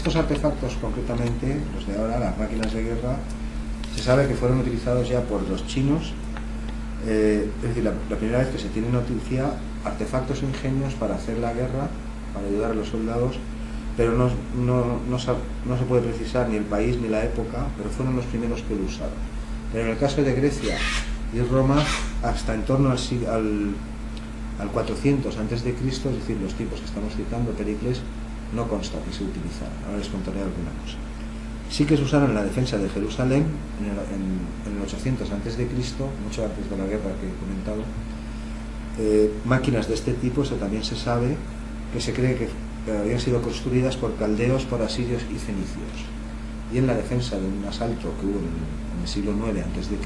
estos artefactos, concretamente, los de ahora, las máquinas de guerra, se sabe que fueron utilizados ya por los chinos, es decir, la primera vez que se tiene noticia, artefactos ingenios para hacer la guerra, para ayudar a los soldados, pero no se puede precisar ni el país ni la época, pero fueron los primeros que lo usaron. Pero en el caso de Grecia y Roma, hasta en torno al 400 a.C., es decir, los tiempos que estamos citando, Pericles, no consta que se utilizaran. Ahora les contaré alguna cosa. Sí que se usaron en la defensa de Jerusalén en el 800 a.C., mucho antes de la guerra que he comentado. Máquinas de este tipo, eso también se sabe, que se cree que habían sido construidas por caldeos, por asirios y fenicios. Y en la defensa de un asalto que hubo en el siglo IX a.C.,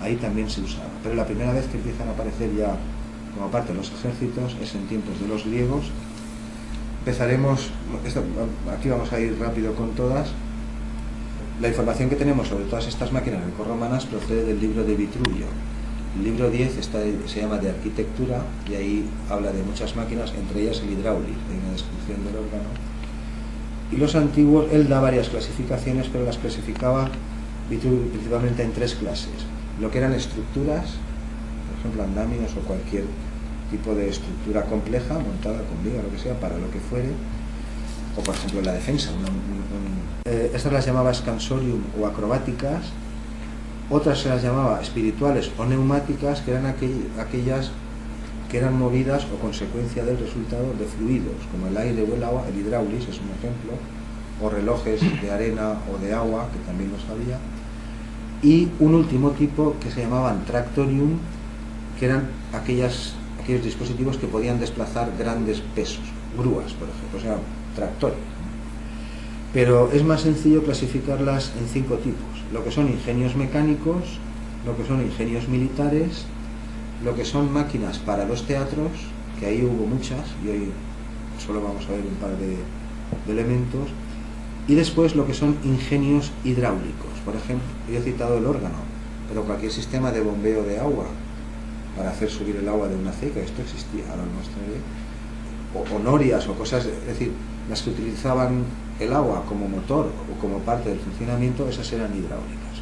ahí también se usaba. Pero la primera vez que empiezan a aparecer ya como parte de los ejércitos es en tiempos de los griegos. Empezaremos, aquí vamos a ir rápido con todas. La información que tenemos sobre todas estas máquinas grecorromanas procede del libro de Vitruvio. El libro 10 se llama de arquitectura y ahí habla de muchas máquinas, entre ellas el hidráulico, hay una descripción del órgano. Y los antiguos, él da varias clasificaciones, pero las clasificaba Vitruvio principalmente en tres clases. Lo que eran estructuras, por ejemplo andamios o cualquier tipo de estructura compleja, montada con viga, lo que sea, para lo que fuere, o por ejemplo la defensa. Estas las llamaba scansorium o acrobáticas, otras se las llamaba espirituales o neumáticas, que eran aquellas que eran movidas o consecuencia del resultado de fluidos, como el aire o el agua. El hidráulis es un ejemplo, o relojes de arena o de agua, que también los había. Y un último tipo que se llamaban tractorium, que eran aquellos dispositivos que podían desplazar grandes pesos, grúas, por ejemplo, o sea, tractores. Pero es más sencillo clasificarlas en 5 tipos: lo que son ingenios mecánicos, lo que son ingenios militares, lo que son máquinas para los teatros, que ahí hubo muchas y hoy solo vamos a ver un par de elementos, y después lo que son ingenios hidráulicos. Por ejemplo, yo he citado el órgano, pero cualquier sistema de bombeo de agua para hacer subir el agua de una acequia, esto existía, ahora lo mostraré, o norias o cosas, es decir, las que utilizaban el agua como motor o como parte del funcionamiento, esas eran hidráulicas.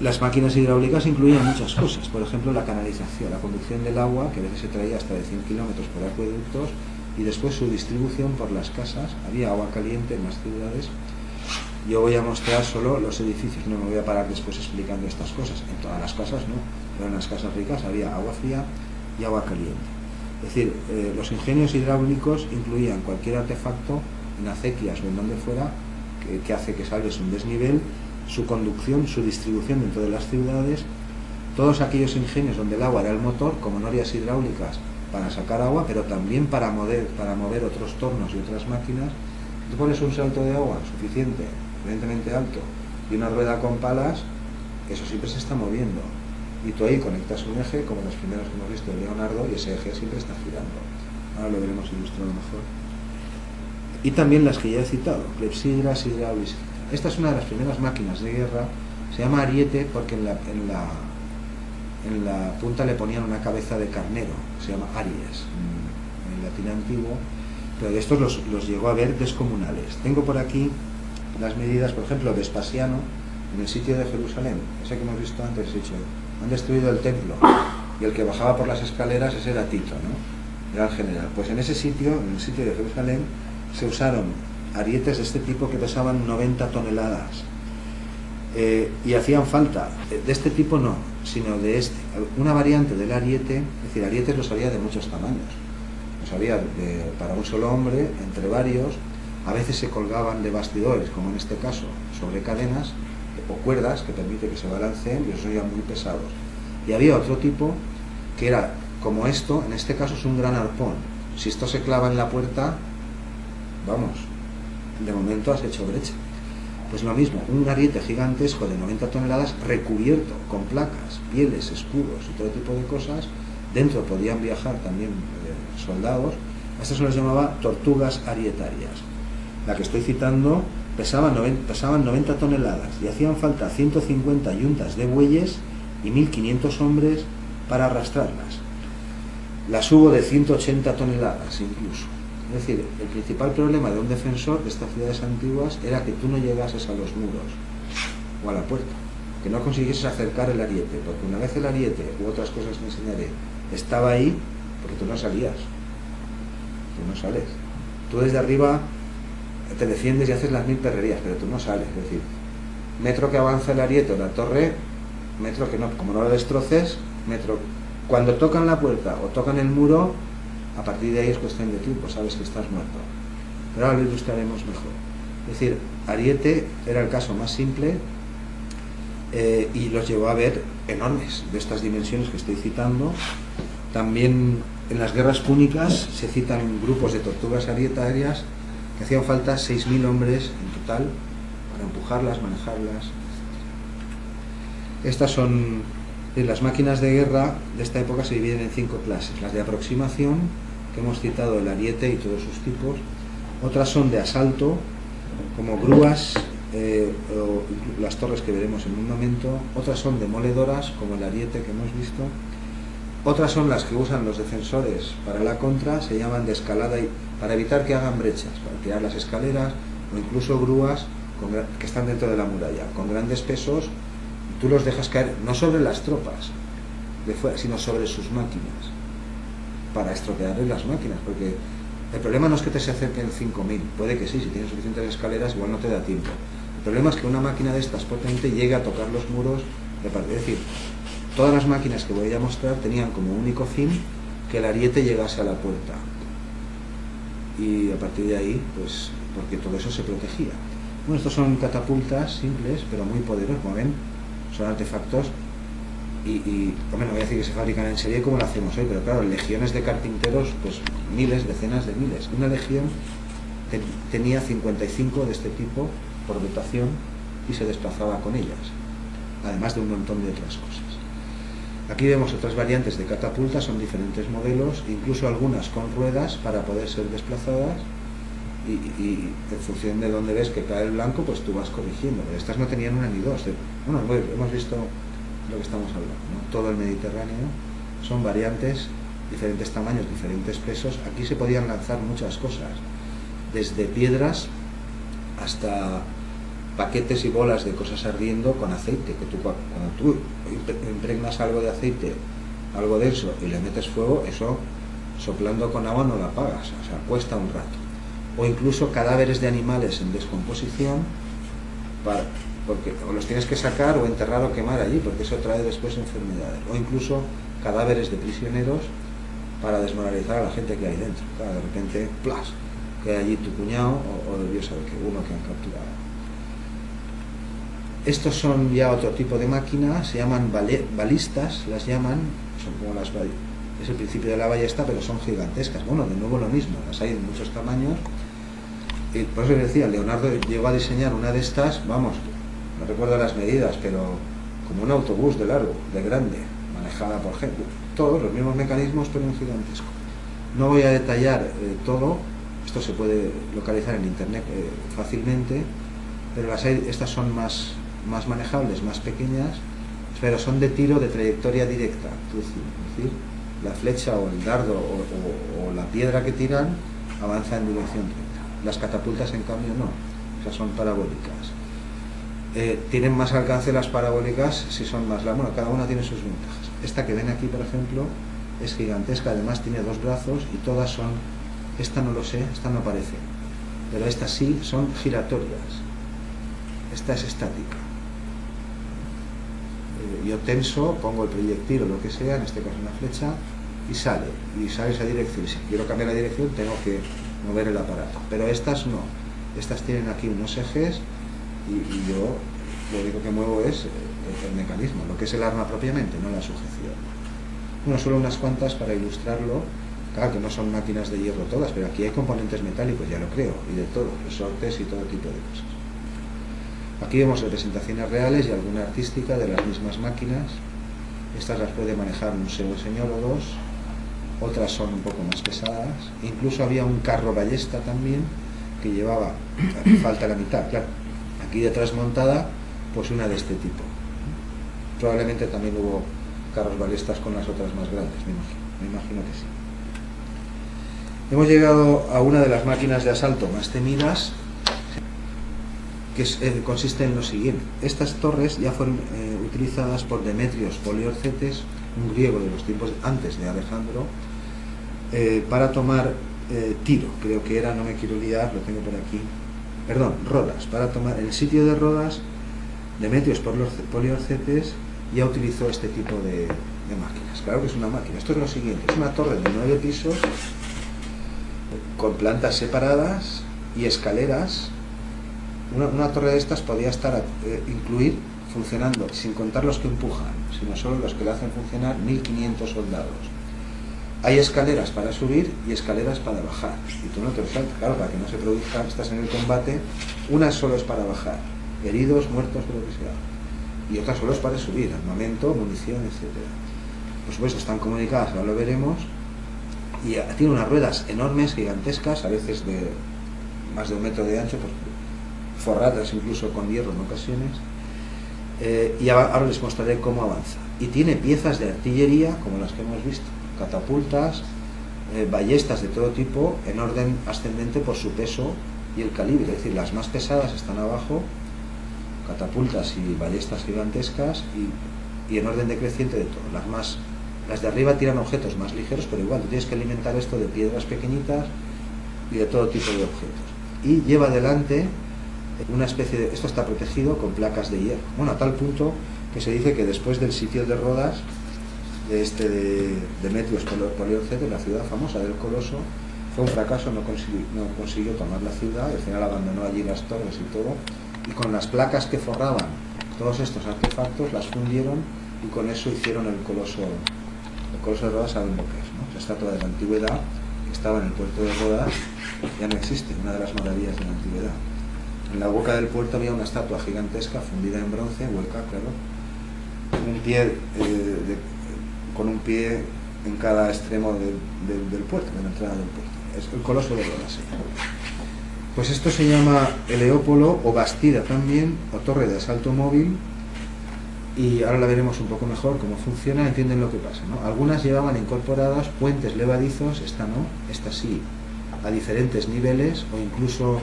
Las máquinas hidráulicas incluían muchas cosas, por ejemplo la canalización, la conducción del agua, que a veces se traía hasta de 100 kilómetros por acueductos, y después su distribución por las casas. Había agua caliente en las ciudades. Yo voy a mostrar solo los edificios, no me voy a parar después explicando estas cosas. En todas las casas no, pero en las casas ricas había agua fría y agua caliente. Es decir, los ingenios hidráulicos incluían cualquier artefacto en acequias o en donde fuera que hace que salves un desnivel, su conducción, su distribución dentro de las ciudades, todos aquellos ingenios donde el agua era el motor, como norias hidráulicas para sacar agua, pero también para mover otros tornos y otras máquinas. Tú pones un salto de agua suficiente, evidentemente alto, y una rueda con palas, eso siempre se está moviendo. Y tú ahí conectas un eje, como los primeros que hemos visto de Leonardo, y ese eje siempre está girando. Ahora lo veremos ilustrado mejor. Y también las que ya he citado, clepsidras, hidráulicas. Esta es una de las primeras máquinas de guerra, se llama ariete porque en la punta le ponían una cabeza de carnero, se llama aries en latín antiguo, pero de estos los llegó a ver descomunales. Tengo por aquí las medidas, por ejemplo, Vespasiano, en el sitio de Jerusalén, ese que hemos visto antes, han destruido el templo, y el que bajaba por las escaleras, ese era Tito, ¿no? Era el general. Pues en ese sitio, en el sitio de Jerusalén, se usaron arietes de este tipo que pesaban 90 toneladas. Y hacían falta, de este tipo no, sino de este, una variante del ariete. Es decir, arietes los había de muchos tamaños, los había para un solo hombre, entre varios, a veces se colgaban de bastidores, como en este caso, sobre cadenas o cuerdas que permite que se balanceen, y esos son ya muy pesados. Y había otro tipo que era como esto, en este caso es un gran arpón. Si esto se clava en la puerta, vamos, de momento has hecho brecha. Pues lo mismo, un ariete gigantesco de 90 toneladas recubierto con placas, pieles, escudos y todo tipo de cosas. Dentro podían viajar también soldados. A estas se les llamaba tortugas arietarias. La que estoy citando pesaban 90 toneladas y hacían falta 150 yuntas de bueyes y 1500 hombres para arrastrarlas. Las hubo de 180 toneladas incluso. Es decir, el principal problema de un defensor de estas ciudades antiguas era que tú no llegases a los muros o a la puerta, que no consiguieses acercar el ariete, porque una vez el ariete u otras cosas que enseñaré estaba ahí, porque tú no salías, tú no sales, tú desde arriba te defiendes y haces las 1000 perrerías, pero tú no sales. Es decir, metro que avanza el ariete o la torre, metro que no, como no lo destroces, metro, cuando tocan la puerta o tocan el muro, a partir de ahí es cuestión de tiempo, sabes que estás muerto. Pero ahora lo ilustraremos mejor. Es decir, Ariete era el caso más simple, y los llevó a ver enormes, de estas dimensiones que estoy citando. También en las guerras púnicas se citan grupos de tortugas arietarias que hacían falta 6.000 hombres en total para empujarlas, manejarlas. Estas son las máquinas de guerra de esta época. Se dividen en 5 clases: las de aproximación, que hemos citado, el ariete y todos sus tipos. Otras son de asalto, como grúas, o las torres que veremos en un momento. Otras son demoledoras, como el ariete que hemos visto. Otras son las que usan los defensores para la contra, se llaman de escalada, y para evitar que hagan brechas, para tirar las escaleras, o incluso grúas que están dentro de la muralla, con grandes pesos. Tú los dejas caer no sobre las tropas de fuera, sino sobre sus máquinas, para estropearles las máquinas, porque el problema no es que te se acerquen 5.000, puede que sí, si tienes suficientes escaleras igual no te da tiempo. El problema es que una máquina de estas potente llegue a tocar los muros de parte. Es decir, todas las máquinas que voy a mostrar tenían como único fin que el ariete llegase a la puerta, y a partir de ahí, pues, porque todo eso se protegía. Bueno, estos son catapultas simples, pero muy poderosas, como ven, son artefactos, y hombre, no voy a decir que se fabrican en serie como lo hacemos hoy, pero claro, legiones de carpinteros, pues miles, decenas de miles. Una legión tenía 55 de este tipo por dotación y se desplazaba con ellas, además de un montón de otras cosas. Aquí vemos otras variantes de catapultas, son diferentes modelos, incluso algunas con ruedas para poder ser desplazadas, y en función de dónde ves que cae el blanco, pues tú vas corrigiendo. Estas no tenían una ni dos. Bueno, hemos visto lo que estamos hablando, ¿no? Todo el Mediterráneo son variantes, diferentes tamaños, diferentes pesos. Aquí se podían lanzar muchas cosas, desde piedras hasta paquetes y bolas de cosas ardiendo con aceite, que tú, cuando tú impregnas algo de aceite, algo denso, y le metes fuego, eso soplando con agua no la apagas, o sea, cuesta un rato. O incluso cadáveres de animales en descomposición, porque o los tienes que sacar o enterrar o quemar allí, porque eso trae después enfermedades. O incluso cadáveres de prisioneros para desmoralizar a la gente que hay dentro. Claro, de repente, ¡plas!, que hay allí tu cuñado, o Dios sabe que uno que han capturado. Estos son ya otro tipo de máquinas, se llaman balistas, las llaman, son como las es el principio de la ballesta, pero son gigantescas. Bueno, de nuevo lo mismo, las hay de muchos tamaños. Y por eso les decía, Leonardo llegó a diseñar una de estas, vamos, no recuerdo las medidas, pero como un autobús de largo, de grande, manejada por gente. Todos los mismos mecanismos, pero en gigantesco. No voy a detallar todo, esto se puede localizar en internet fácilmente, pero estas son más manejables, más pequeñas, pero son de tiro de trayectoria directa. Es decir, la flecha o el dardo o la piedra que tiran avanza en dirección recta. Las catapultas, en cambio, no, esas son parabólicas. Tienen más alcance las parabólicas si son más largas. Bueno, cada una tiene sus ventajas. Esta que ven aquí, por ejemplo, es gigantesca, además tiene 2 brazos, y todas son, esta no lo sé, esta no aparece, pero estas sí son giratorias. Esta es estática. Yo tenso, pongo el proyectil o lo que sea, en este caso una flecha, y sale esa dirección. Y si quiero cambiar la dirección, tengo que mover el aparato, pero estas no. Estas tienen aquí unos ejes, y yo lo único que muevo es el mecanismo, lo que es el arma propiamente, no la sujeción. Bueno, solo unas cuantas para ilustrarlo. Claro que no son máquinas de hierro todas, pero aquí hay componentes metálicos, ya lo creo, y de todo, resortes y todo tipo de cosas. Aquí vemos representaciones reales y alguna artística de las mismas máquinas. Estas las puede manejar un pseudoseñólogos, otras son un poco más pesadas. Incluso había un carro ballesta también, que llevaba, falta la mitad, claro, aquí detrás montada, pues una de este tipo. Probablemente también hubo carros ballestas con las otras más grandes, me imagino que sí. Hemos llegado a una de las máquinas de asalto más temidas, que consiste en lo siguiente. Estas torres ya fueron utilizadas por Demetrios Poliorcetes, un griego de los tiempos antes de Alejandro, para tomar Tiro, creo que era, no me quiero liar, lo tengo por aquí, perdón, Rodas. Para tomar el sitio de Rodas, Demetrios Poliorcetes ya utilizó este tipo de máquinas. Claro que es una máquina. Esto es lo siguiente, es una torre de 9 pisos con plantas separadas y escaleras. Una torre de estas podía incluir, funcionando, sin contar los que empujan, sino solo los que la hacen funcionar, 1500 soldados. Hay escaleras para subir y escaleras para bajar, y tú no te lo saltas, claro, para que no se produzca, estás en el combate, una solo es para bajar, heridos, muertos, lo que sea, y otra solo es para subir, armamento, munición, etc. Por supuesto, están comunicadas, ahora lo veremos, y tiene unas ruedas enormes, gigantescas, a veces de más de 1 metro de ancho, forradas incluso con hierro en ocasiones, y ahora les mostraré cómo avanza. Y tiene piezas de artillería, como las que hemos visto, catapultas, ballestas de todo tipo, en orden ascendente por su peso y el calibre, es decir, las más pesadas están abajo, catapultas y ballestas gigantescas, y en orden decreciente de todo. Las de arriba tiran objetos más ligeros, pero igual tú tienes que alimentar esto de piedras pequeñitas y de todo tipo de objetos. Y lleva adelante una especie de... Esto está protegido con placas de hierro. Bueno, a tal punto que se dice que después del sitio de Rodas, de Demetrios Poliorcetes, la ciudad famosa del Coloso, fue un fracaso, no consiguió tomar la ciudad, al final abandonó allí las torres y todo, y con las placas que forraban todos estos artefactos las fundieron, y con eso hicieron el Coloso de Rodas. Saben lo que es, ¿no? Esa estatua de la antigüedad que estaba en el puerto de Rodas ya no existe, una de las maravillas de la antigüedad. En la boca del puerto había una estatua gigantesca fundida en bronce, hueca, claro, con un pie en cada extremo del puerto, de la entrada del puerto. Es el Coloso de Rodas. Pues esto se llama Eleópolo, o bastida también, o torre de asalto móvil, y ahora la veremos un poco mejor cómo funciona, entienden lo que pasa, ¿no? Algunas llevaban incorporadas puentes levadizos, esta no, esta sí, a diferentes niveles, o incluso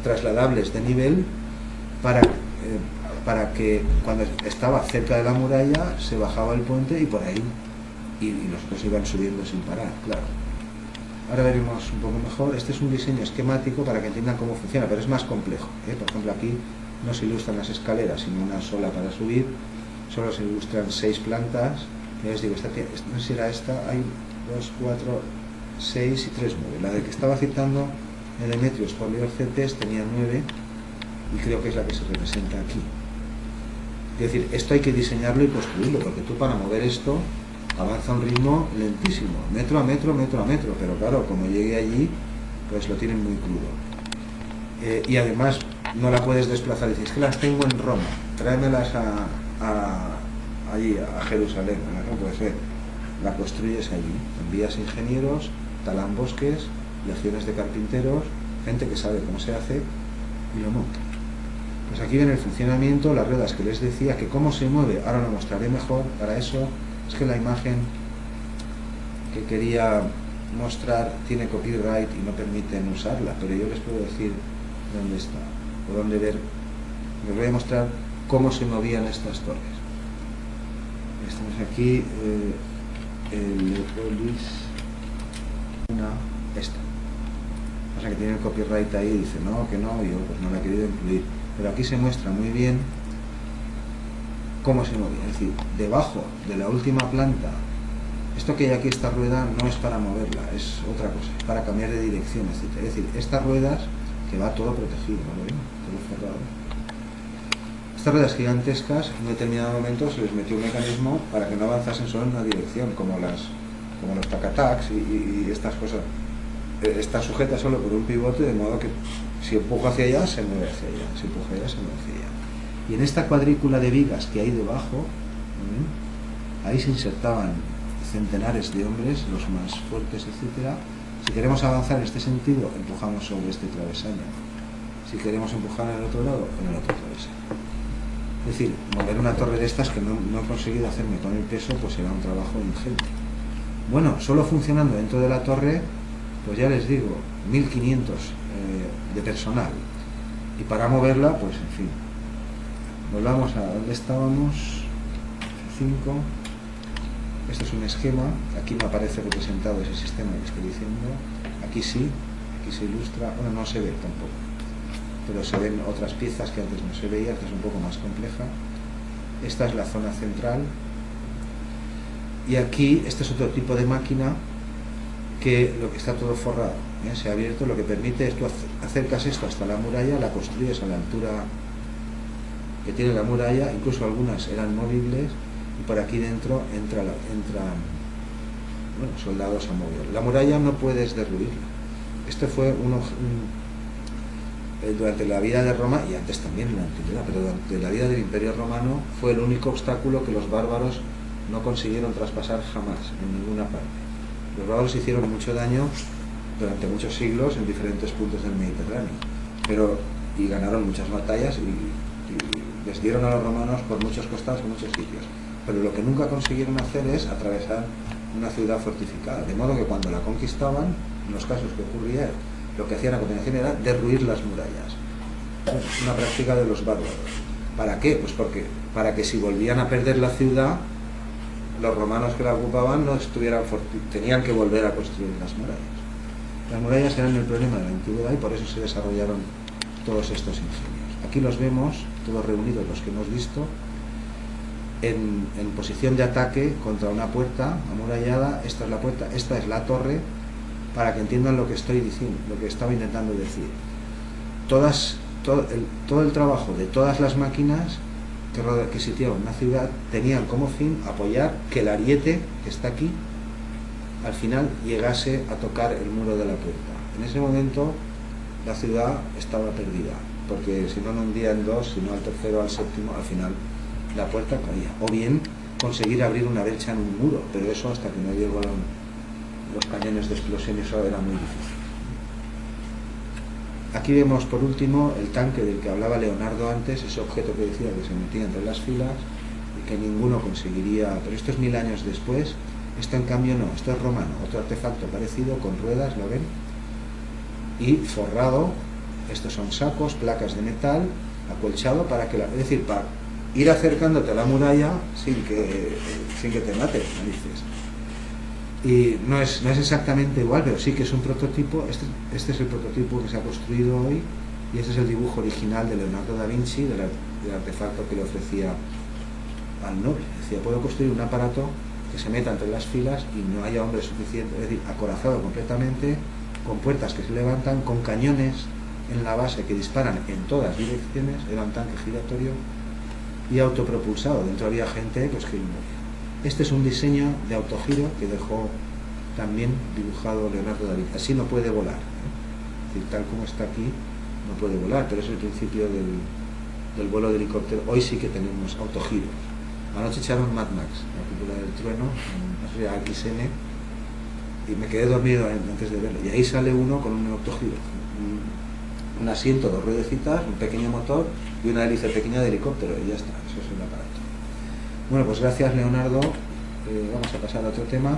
trasladables de nivel, para que cuando estaba cerca de la muralla se bajaba el puente y por ahí, y los otros iban subiendo sin parar, claro. Ahora veremos un poco mejor. Este es un diseño esquemático para que entiendan cómo funciona, pero es más complejo, ¿eh? Por ejemplo, aquí no se ilustran las escaleras, sino una sola para subir, solo se ilustran 6 plantas. Ya les digo, no sé si era esta, hay 2, 4, 6 y 3, 9. La de que estaba citando Demetrios Poliorcetes tenía 9, y creo que es la que se representa aquí. Es decir, esto hay que diseñarlo y construirlo, porque tú, para mover esto, avanza a un ritmo lentísimo, metro a metro, pero claro, como llegue allí, pues lo tienen muy crudo. Y además no la puedes desplazar, dices, es que las tengo en Roma, tráemelas allí, a Jerusalén, no puede ser. La construyes allí, envías ingenieros, talan bosques, legiones de carpinteros, gente que sabe cómo se hace, y lo monta. Pues aquí ven el funcionamiento, las ruedas que les decía, que cómo se mueve, ahora lo mostraré mejor. Para eso es que la imagen que quería mostrar tiene copyright y no permiten usarla, pero yo les puedo decir dónde está, o dónde ver. Les voy a mostrar cómo se movían estas torres. Estamos aquí, el Leopolis, esta. O sea, que tiene el copyright ahí, dice no, que no, yo pues no la he querido incluir. Pero aquí se muestra muy bien cómo se movía, es decir, debajo de la última planta. Esto que hay aquí, esta rueda, no es para moverla, es otra cosa, es para cambiar de dirección, etc. Es decir, estas ruedas, que va todo protegido, ¿no lo ven? Todo cerrado. Estas ruedas gigantescas, en un determinado momento se les metió un mecanismo para que no avanzasen solo en una dirección, como los tac-tacs y estas cosas. Está sujeta solo por un pivote, de modo que si empujo hacia allá, se mueve hacia allá, si empujo allá, se mueve hacia allá. Y en esta cuadrícula de vigas que hay debajo, ahí se insertaban centenares de hombres, los más fuertes, etc. Si queremos avanzar en este sentido, empujamos sobre este travesaño. Si queremos empujar en el otro lado, en el otro travesaño. Es decir, mover una torre de estas que no he conseguido hacerme con el peso, pues será un trabajo ingente. Bueno, solo funcionando dentro de la torre, pues ya les digo, 1500 de personal. Y para moverla, pues en fin. Volvamos a donde estábamos. 5. Este es un esquema. Aquí me aparece representado ese sistema que estoy diciendo. Aquí sí, aquí se ilustra. Bueno, no se ve tampoco, pero se ven otras piezas que antes no se veía, que es un poco más compleja. Esta es la zona central. Y aquí, este es otro tipo de máquina que lo que está todo forrado, se ha abierto, lo que permite es tú acercas esto hasta la muralla, la construyes a la altura que tiene la muralla, incluso algunas eran movibles, y por aquí dentro entran soldados a mover. La muralla no puedes derruirla. Este fue durante la vida de Roma, y antes también en la antigüedad, pero durante la vida del Imperio Romano fue el único obstáculo que los bárbaros no consiguieron traspasar jamás, en ninguna parte. Los bárbaros hicieron mucho daño durante muchos siglos en diferentes puntos del Mediterráneo, y ganaron muchas batallas y les dieron a los romanos por muchos costados en muchos sitios. Pero lo que nunca consiguieron hacer es atravesar una ciudad fortificada, de modo que cuando la conquistaban, en los casos que ocurría, lo que hacían a continuación era derruir las murallas. Es una práctica de los bárbaros. ¿Para qué? Pues para que si volvían a perder la ciudad, los romanos que la ocupaban no estuvieran tenían que volver a construir las murallas. Las murallas eran el problema de la antigüedad y por eso se desarrollaron todos estos ingenios. Aquí los vemos, todos reunidos los que hemos visto, en posición de ataque contra una puerta amurallada. Esta es la puerta, esta es la torre, para que entiendan lo que estoy diciendo, lo que estaba intentando decir. Todo el trabajo de todas las máquinas que sitiaban una ciudad tenían como fin apoyar que el ariete que está aquí al final llegase a tocar el muro de la puerta. En ese momento la ciudad estaba perdida, porque si no un día en dos, sino al tercero, al séptimo, al final la puerta caía. O bien conseguir abrir una brecha en un muro, pero eso hasta que no llegaron los cañones de explosión, eso era muy difícil. Aquí vemos por último el tanque del que hablaba Leonardo antes, ese objeto que decía que se metía entre las filas y que ninguno conseguiría, pero esto es 1000 años después. Esto en cambio no, esto es romano, otro artefacto parecido con ruedas, ¿lo ven? Y forrado, estos son sacos, placas de metal, acolchado para ir acercándote a la muralla sin que te mate, narices. Y no es exactamente igual, pero sí que es un prototipo. Este es el prototipo que se ha construido hoy, y este es el dibujo original de Leonardo da Vinci del artefacto que le ofrecía al noble. Decía, puedo construir un aparato que se meta entre las filas y no haya hombre suficiente, es decir, acorazado completamente, con puertas que se levantan, con cañones en la base que disparan en todas direcciones. Era un tanque giratorio y autopropulsado. Dentro había gente pues que este es un diseño de autogiro que dejó también dibujado Leonardo da Vinci. Así no puede volar, Es decir, tal como está aquí no puede volar, pero es el principio del vuelo de helicóptero. Hoy sí que tenemos autogiros. Anoche echaron Mad Max, la película del trueno, en XN, y me quedé dormido antes de verlo. Y ahí sale uno con un autogiro, un asiento, 2 ruedecitas, un pequeño motor y una hélice pequeña de helicóptero, y ya está, eso es el aparato. Bueno, pues gracias Leonardo. Vamos a pasar a otro tema.